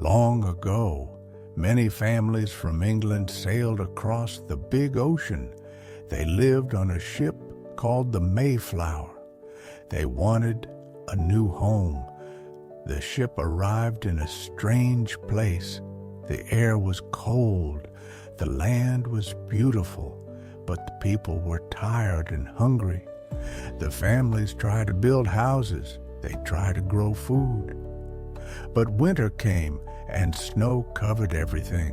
Long ago, many families from England sailed across the big ocean. They lived on a ship called the Mayflower. They wanted a new home. The ship arrived in a strange place. The air was cold. The land was beautiful, but the people were tired and hungry. The families tried to build houses. They tried to grow food. But winter came and snow covered everything.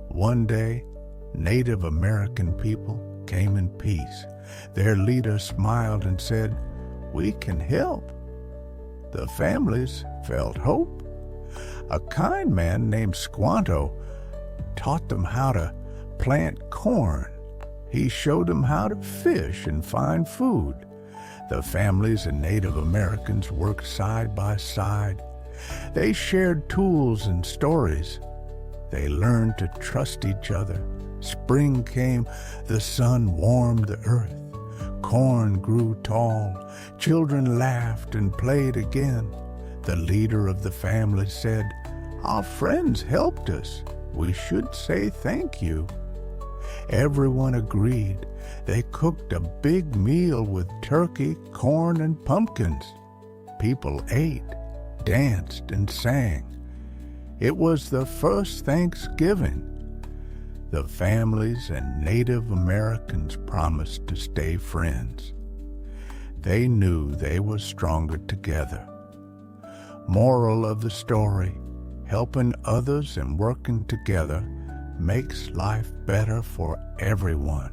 One day, Native American people came in peace. Their leader smiled and said, "We can help." The families felt hope. A kind man named Squanto taught them how to plant corn. He showed them how to fish and find food. The families and Native Americans worked side by side. They shared tools and stories. They learned to trust each other. Spring came, the sun warmed the earth. Corn grew tall. Children laughed and played again. The leader of the family said, "Our friends helped us. We should say thank you." Everyone agreed. They cooked a big meal with turkey, corn, and pumpkins. People ate, danced, and sang. It was the first Thanksgiving. The families and Native Americans promised to stay friends. They knew they were stronger together. Moral of the story: helping others and working together makes life better for everyone.